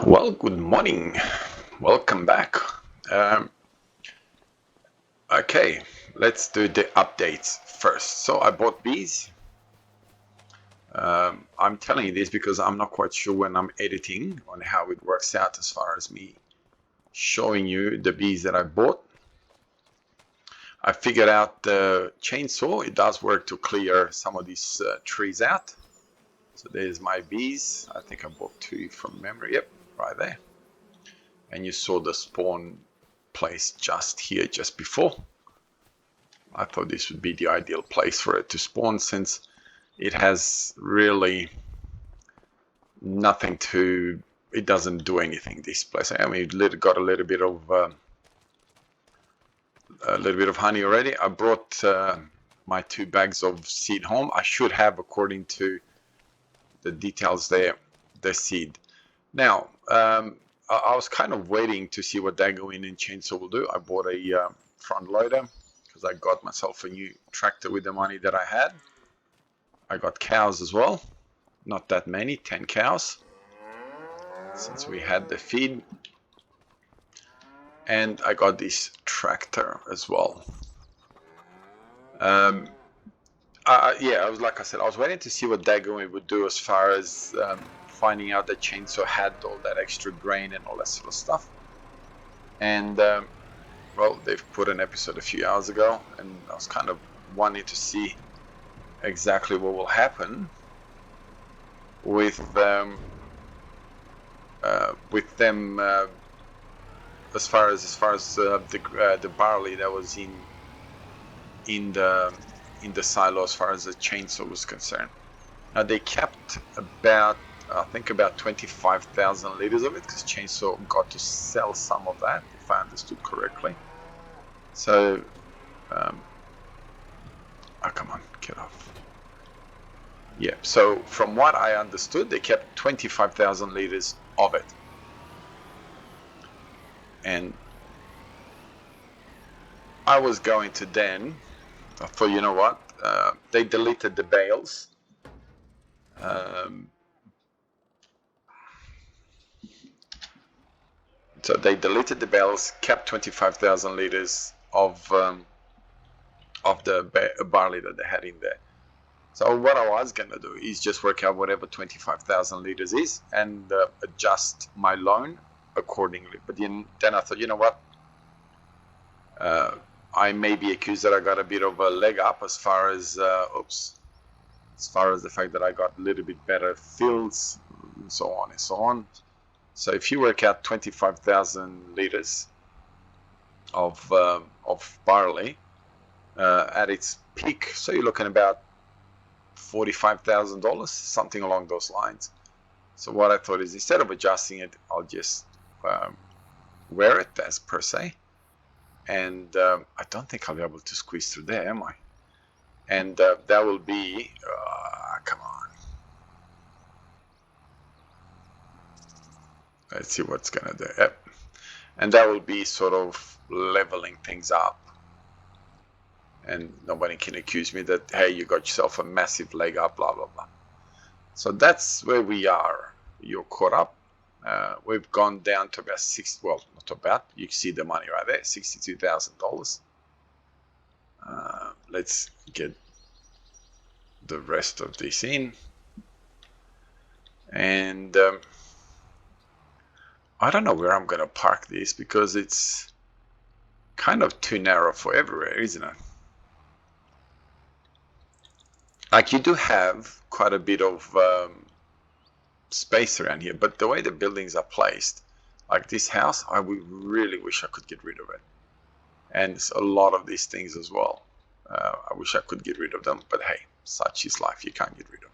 Well, good morning. Welcome back. Um, okay, let's do the updates first. So I bought bees. I'm telling you this because I'm not quite sure when I'm editing on how it works out as far as me showing you the bees that I bought. I figured out the chainsaw. It does work to clear some of these trees out. So there's my bees. I think I bought 2 from memory. Yep, right there. And you saw the spawn place just here, just before. I thought this would be the ideal place for it to spawn, since it has really nothing to, it doesn't do anything, this place. I mean, it got a little bit of honey already. I brought my 2 bags of seed home. I should have, according to the details there, the seed. Now, I was kind of waiting to see what Dagoin and Chainsaw will do. I bought a front loader because I got myself a new tractor with the money that I had. I got cows as well, not that many, 10 cows, since we had the feed. And I got this tractor as well. Yeah, like I said, I was waiting to see what Dagoin would do as far as finding out that Chainsaw had all that extra grain and all that sort of stuff. And well, they've put an episode a few hours ago, and I was kind of wanting to see exactly what will happen with them as far as the barley that was in the silo as far as the chainsaw was concerned. Now they kept about, I think, about 25,000 liters of it, because chainsaw got to sell some of that, if I understood correctly. So oh, come on, get off. Yeah, so from what I understood, they kept 25,000 liters of it. And I was going to then, I thought, you know what, they deleted the bales. So they deleted the bales, kept 25,000 liters of the barley that they had in there. So what I was going to do is just work out whatever 25,000 liters is and adjust my loan accordingly. But then I thought, you know what, I may be accused that I got a bit of a leg up as far as as far as the fact that I got a little bit better fields, and so on and so on. So if you work out 25,000 liters of barley at its peak, so you're looking about $45,000, something along those lines. So what I thought is, instead of adjusting it, I'll just wear it as per se. And I don't think I'll be able to squeeze through there, am I? And that will be, come on. Let's see what's gonna do. Yep. And that will be sort of leveling things up. And nobody can accuse me that, hey, you got yourself a massive leg up, blah, blah, blah. So that's where we are. You're caught up. We've gone down to about not about, you can see the money right there, $62,000. Let's get the rest of this in. And I don't know where I'm going to park this, because it's kind of too narrow for everywhere, isn't it? Like, you do have quite a bit of space around here, but the way the buildings are placed, like this house, I would really wish I could get rid of it. And a lot of these things as well. I wish I could get rid of them, but hey, such is life. You can't get rid of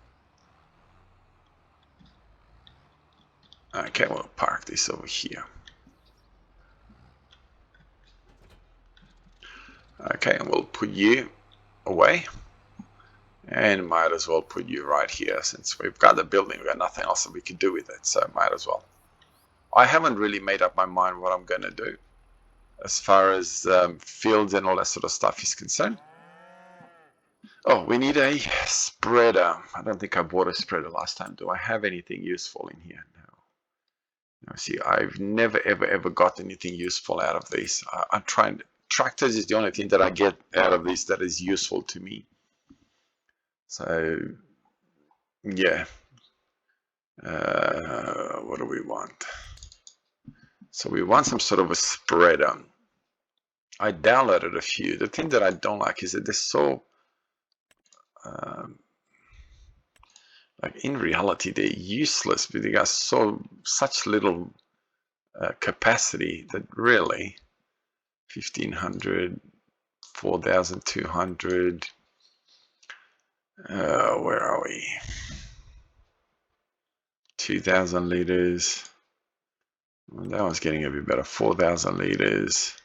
them. Okay, we'll park this over here. Okay, and we'll put you away. And might as well put you right here, since we've got the building, we've got nothing else that we can do with it, so might as well. I haven't really made up my mind what I'm going to do as far as fields and all that sort of stuff is concerned. Oh, we need a spreader. I don't think I bought a spreader last time. Do I have anything useful in here? No. See, I've never ever got anything useful out of this. I'm trying. Tractors is the only thing that I get out of this that is useful to me. So yeah. What do we want? So we want some sort of a spreader. I downloaded a few. The thing that I don't like is that they're so like in reality they're useless, but they got such little capacity that really 1500, 4200. Where are we? 2000 liters. Well, that one's getting a bit better. 4000 liters.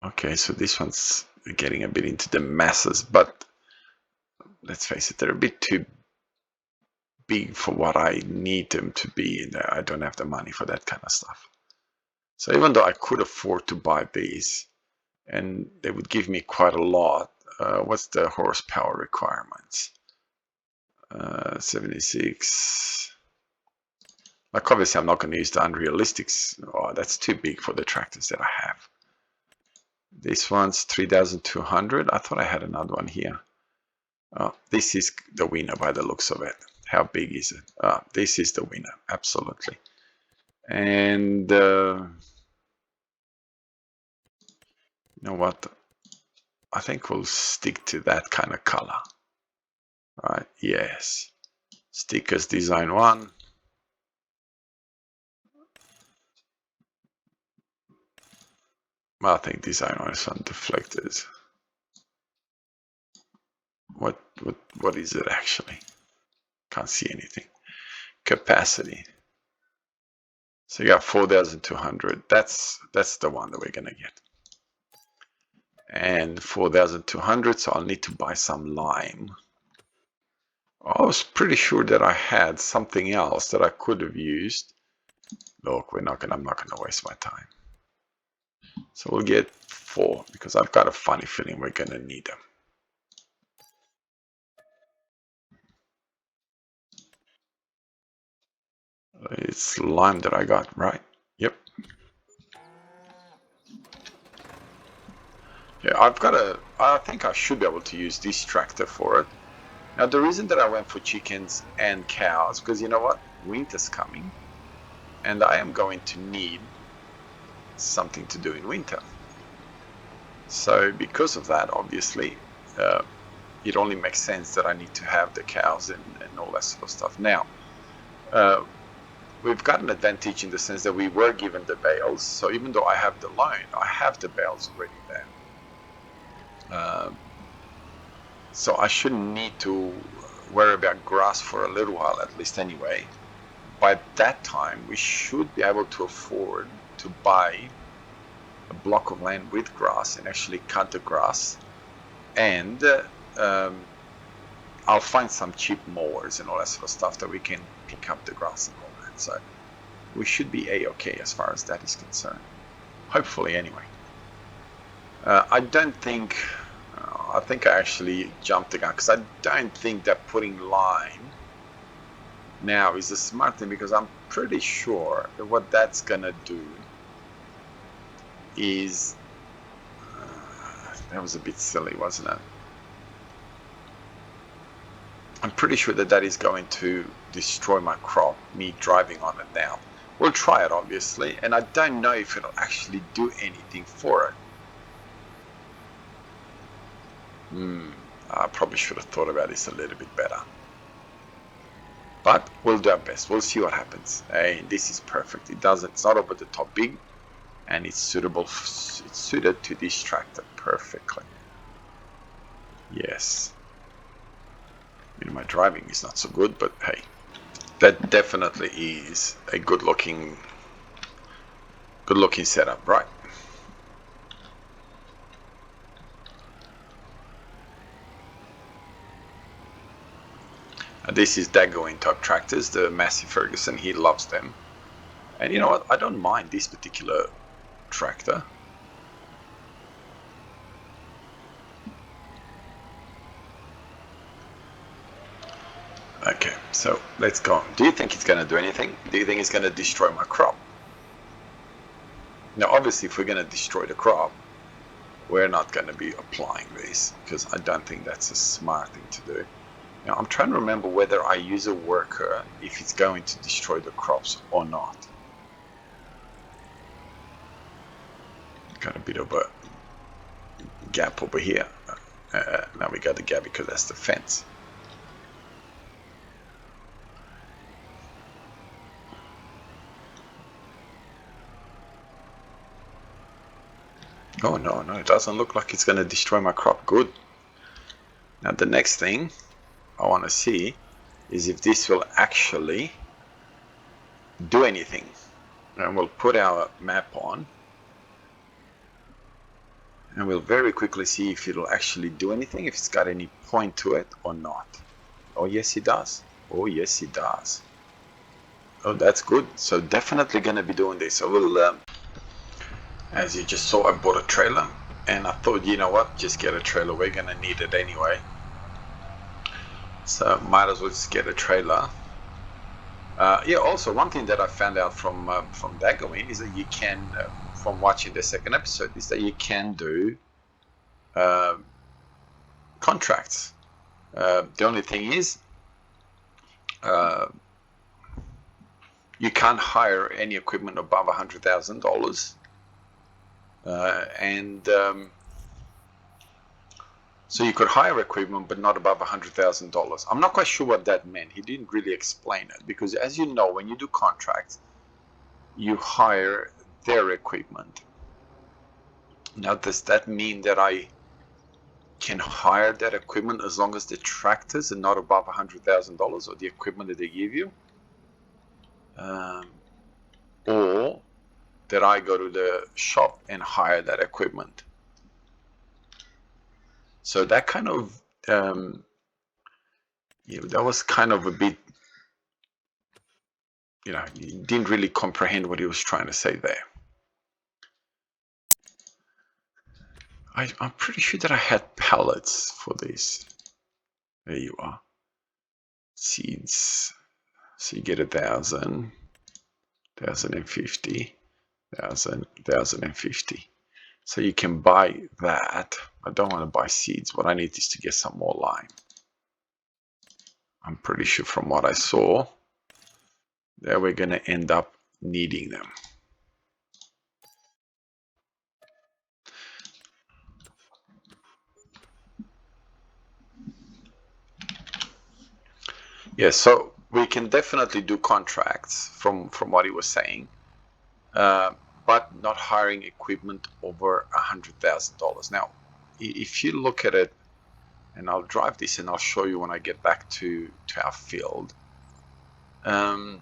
Okay, so this one's getting a bit into the masses, but let's face it, they're a bit too big for what I need them to be, and I don't have the money for that kind of stuff. So even though I could afford to buy these, and they would give me quite a lot, what's the horsepower requirements? 76. Like obviously I'm not going to use the unrealistics. Oh, that's too big for the tractors that I have. This one's 3200. I thought I had another one here. This is the winner by the looks of it. How big is it? This is the winner, absolutely. And you know what? I think we'll stick to that kind of color. Right? Yes. Stickers design 1. I think design 1 is on deflectors. What is it actually? Can't see anything. Capacity. So you got 4200. That's the one that we're gonna get. And 4200, so I'll need to buy some lime. I was pretty sure that I had something else that I could have used. Look, I'm not gonna waste my time. So we'll get 4 because I've got a funny feeling we're gonna need them. It's lime that I got, right? Yep. Yeah, I think I should be able to use this tractor for it. Now the reason that I went for chickens and cows, because you know what? Winter's coming. And I am going to need something to do in winter. So because of that, obviously, it only makes sense that I need to have the cows and all that sort of stuff. Now, we've got an advantage in the sense that we were given the bales. So even though I have the loan, I have the bales already there. So I shouldn't need to worry about grass for a little while, at least anyway. By that time, we should be able to afford to buy a block of land with grass and actually cut the grass. And I'll find some cheap mowers and all that sort of stuff that we can pick up the grass and all that. So we should be a-okay as far as that is concerned. Hopefully, anyway. I don't think... I think I actually jumped the gun because I don't think that putting lime now is a smart thing, because I'm pretty sure that what that's gonna do is that was a bit silly, wasn't it? I'm pretty sure that that is going to destroy my crop, me driving on it now. We'll try it, obviously, and I don't know if it'll actually do anything for it. I probably should have thought about this a little bit better. But we'll do our best. We'll see what happens. Hey, this is perfect. It's not over the top big, and it's suitable. It's suited to this tractor perfectly. Yes. My driving is not so good, but hey, that definitely is a good-looking setup, right? This is Dago in Top Tractors, the Massey Ferguson. He loves them. And you know what? I don't mind this particular tractor. Okay. so let's go. Do you think it's going to do anything? Do you think it's going to destroy my crop? Now, obviously, if we're going to destroy the crop, we're not going to be applying this, because I don't think that's a smart thing to do. Now, I'm trying to remember whether I use a worker if it's going to destroy the crops or not. Got a bit of a gap over here. Now we got the gap because that's the fence. Oh no, it doesn't look like it's going to destroy my crop. Good. Now the next thing I want to see is if this will actually do anything. And we'll put our map on, and we'll very quickly see if it'll actually do anything, if it's got any point to it or not. Oh yes it does. Oh yes it does. Oh, that's good. So definitely going to be doing this. So we'll as you just saw, I bought a trailer, and I thought, you know what, just get a trailer, we're gonna need it anyway, so might as well just get a trailer. Yeah, also one thing that I found out from Daggerwin is that you can, from watching the second episode, is that you can do contracts. The only thing is you can't hire any equipment above $100,000. So you could hire equipment, but not above $100,000. I'm not quite sure what that meant. He didn't really explain it, because as you know, when you do contracts, you hire their equipment. Now, does that mean that I can hire that equipment as long as the tractors are not above $100,000, or the equipment that they give you? Or that I go to the shop and hire that equipment? So that kind of, yeah, that was kind of a bit, you know, you didn't really comprehend what he was trying to say there. I'm pretty sure that I had pallets for this. There you are. Seeds. So you get 1,000, 1,050, 1,000, 1,050. So you can buy that. I don't want to buy seeds. What I need is to get some more lime. I'm pretty sure from what I saw that we're going to end up needing them. Yeah, so we can definitely do contracts from what he was saying, but not hiring equipment over $100,000. Now, if you look at it, and I'll drive this and I'll show you when I get back to our field. I'm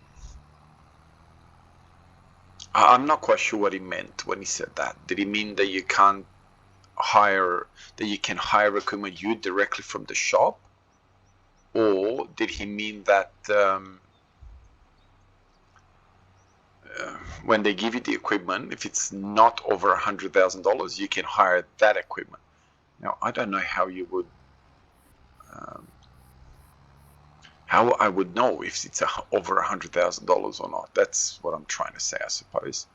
not quite sure what he meant when he said that. Did he mean that you can't hire, that you can hire equipment you directly from the shop? Or did he mean that when they give you the equipment, if it's not over $100,000, you can hire that equipment? Now, I don't know how you would, how I would know if it's over $100,000 or not. That's what I'm trying to say, I suppose.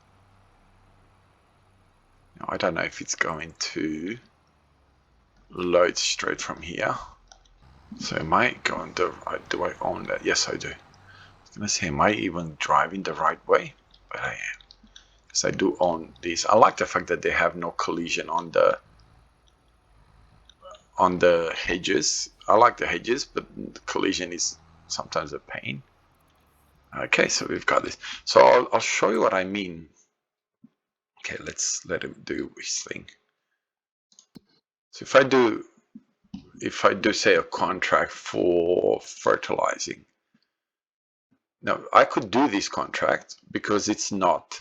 Now, I don't know if it's going to load straight from here. So am I going to, do I own that? Yes, I do. I was going to say, am I even driving the right way? But I am, because I do own these. I like the fact that they have no collision on the hedges. I like the hedges, but the collision is sometimes a pain. Okay, so we've got this. So I'll show you what I mean. Okay, let's let him do his thing. So if I do say a contract for fertilizing, now I could do this contract because it's not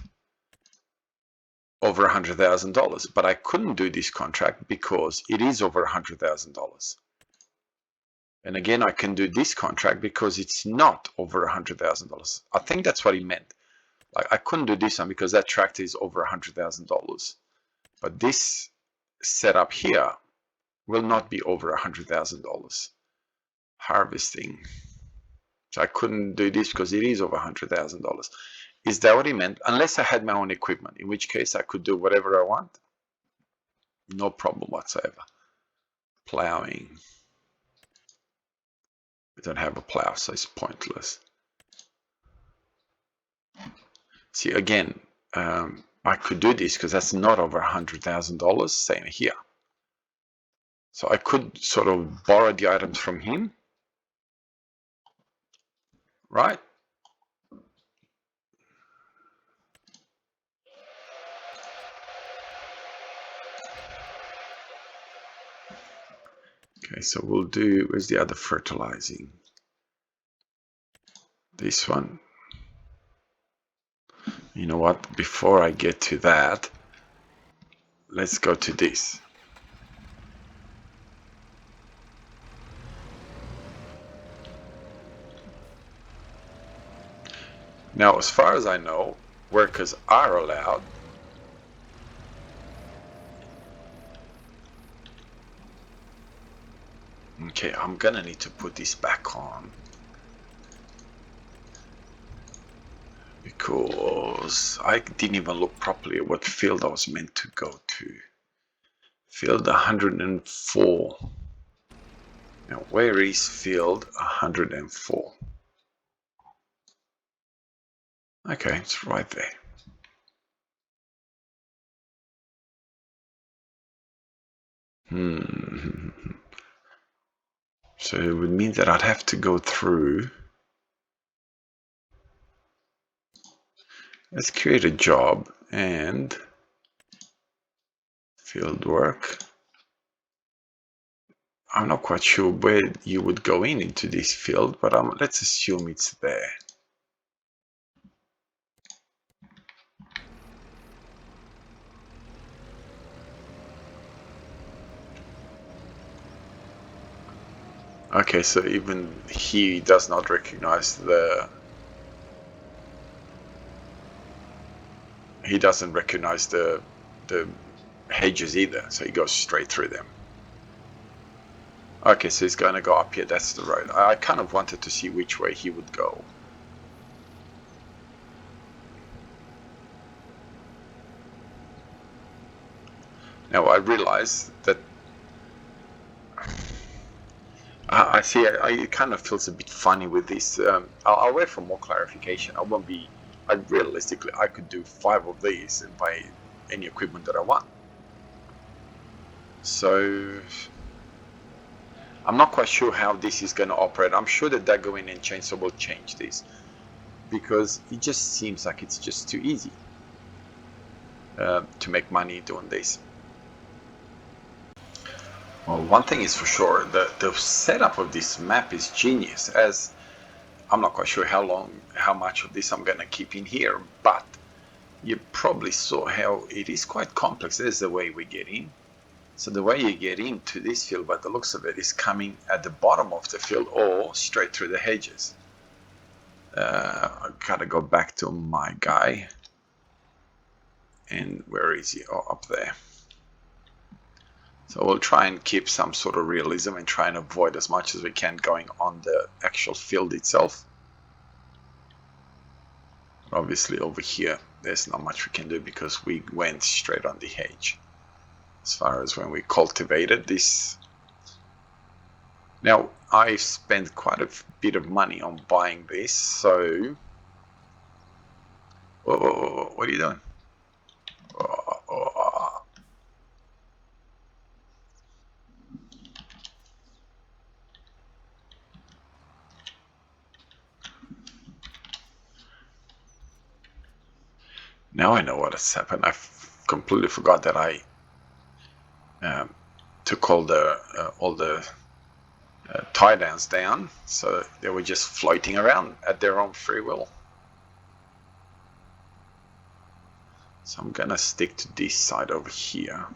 over $100,000, but I couldn't do this contract because it is over $100,000. And again, I can do this contract because it's not over $100,000. I think that's what he meant. Like, I couldn't do this one because that tractor is over $100,000. But this setup here will not be over $100,000. Harvesting. So I couldn't do this because it is over $100,000. Is that what he meant? Unless I had my own equipment, in which case I could do whatever I want. No problem whatsoever. Plowing. We don't have a plow, so it's pointless. See, again, I could do this because that's not over $100,000, same here. So I could sort of borrow the items from him, right? Okay, so we'll do, where's the other fertilizing? This one. You know what, before I get to that, let's go to this. Now, as far as I know, workers are allowed. Okay, I'm gonna need to put this back on because I didn't even look properly at what field I was meant to go to. Field 104. Now, where is field 104? Okay, it's right there. So it would mean that I'd have to go through. Let's create a job and field work. I'm not quite sure where you would go into this field, but let's assume it's there. Okay, so even he does not recognize he doesn't recognize the hedges either, so he goes straight through them. Okay, so he's going to go up here. That's the road. I kind of wanted to see which way he would go. Now I realize that I see. It kind of feels a bit funny with this. I'll wait for more clarification. I won't be. Realistically, I could do 5 of these and buy any equipment that I want. So I'm not quite sure how this is going to operate. I'm sure that Dago and Chainsaw will change this because it just seems like it's just too easy to make money doing this. Well, one thing is for sure, the setup of this map is genius, as I'm not quite sure how much of this I'm going to keep in here, but you probably saw how it is quite complex. There's the way we get in. So the way you get into this field, by the looks of it, is coming at the bottom of the field or straight through the hedges. I've got to go back to my guy. And where is he? Oh, up there. So we'll try and keep some sort of realism and try and avoid as much as we can going on the actual field itself. Obviously over here, there's not much we can do because we went straight on the hedge. As far as when we cultivated this. Now, I spent quite a bit of money on buying this, so... Whoa, what are you doing? Now I know what has happened. I completely forgot that I took all the tie downs down, so they were just floating around at their own free will. So I'm gonna stick to this side over here.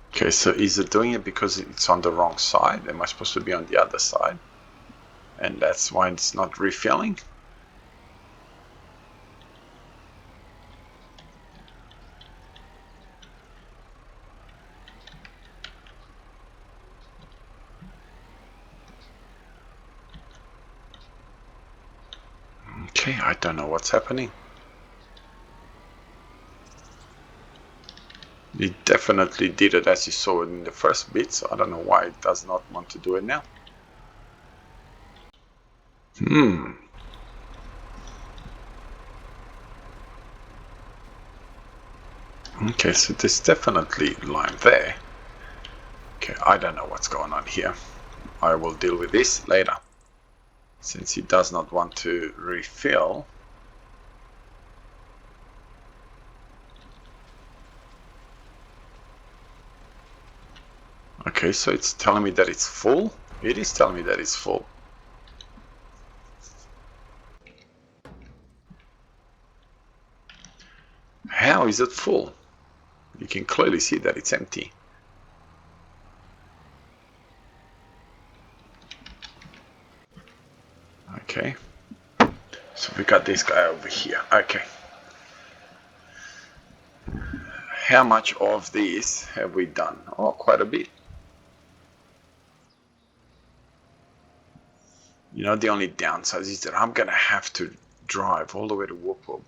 Okay, so is it doing it because it's on the wrong side? Am I supposed to be on the other side? And that's why it's not refilling? Okay, I don't know what's happening. It definitely did it as you saw it in the first bit, so I don't know why it does not want to do it now. Okay, so there's definitely line there. Okay, I don't know what's going on here. I will deal with this later. Since he does not want to refill. Okay, so it's telling me that it's full. It is telling me that it's full. How is it full? You can clearly see that it's empty. Okay, so we got this guy over here. Okay, how much of this have we done? Oh, quite a bit. You know, the only downside is that I'm gonna have to drive all the way to Whoop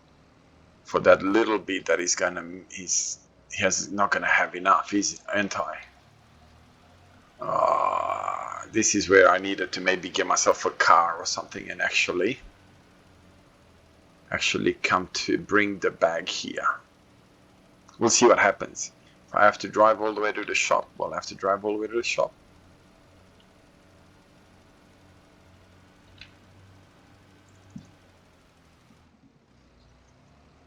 for that little bit that he's not gonna have enough, ain't I? This is where I needed to maybe get myself a car or something and actually come to bring the bag here. We'll see what happens. If I have to drive all the way to the shop, well, I have to drive all the way to the shop.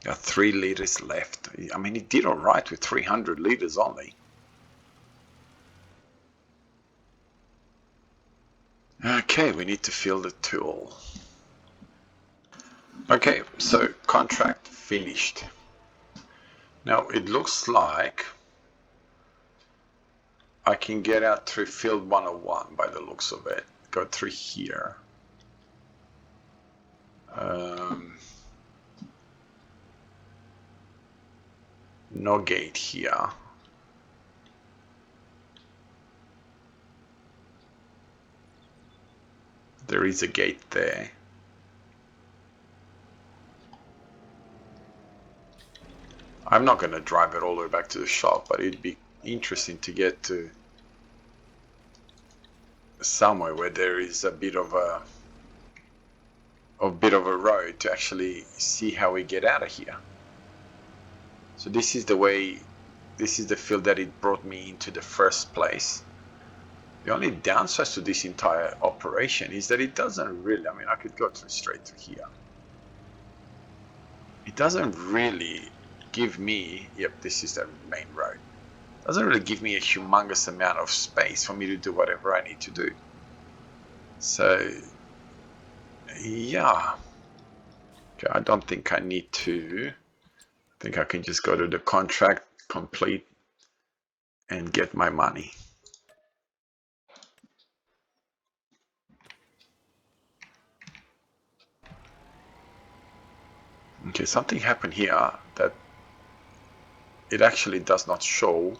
Got 3 liters left. I mean, it did all right with 300 liters only. Okay, we need to fill the tool. Okay, so contract finished. Now it looks like I can get out through field 101 by the looks of it. Go through here. No gate here. There is a gate there. I'm not going to drive it all the way back to the shop, but it'd be interesting to get to somewhere where there is a bit of a road to actually see how we get out of here. So this is the way, this is the field that it brought me into the first place. The only downside to this entire operation is that it doesn't really, I mean, I could go straight to here. It doesn't really give me, yep, this is the main road. It doesn't really give me a humongous amount of space for me to do whatever I need to do. So, yeah. Okay, I don't think I need to. I think I can just go to the contract, complete, and get my money. Okay, something happened here that it actually does not show.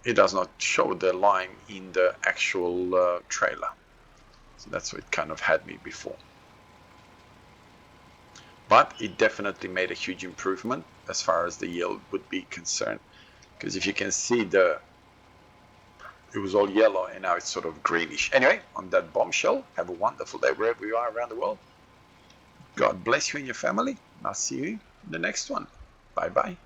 It does not show the line in the actual trailer. So that's what kind of had me before. But it definitely made a huge improvement as far as the yield would be concerned. Because if you can see, it was all yellow and now it's sort of greenish. Anyway, on that bombshell, have a wonderful day wherever you are around the world. God bless you and your family, and I'll see you in the next one. Bye bye.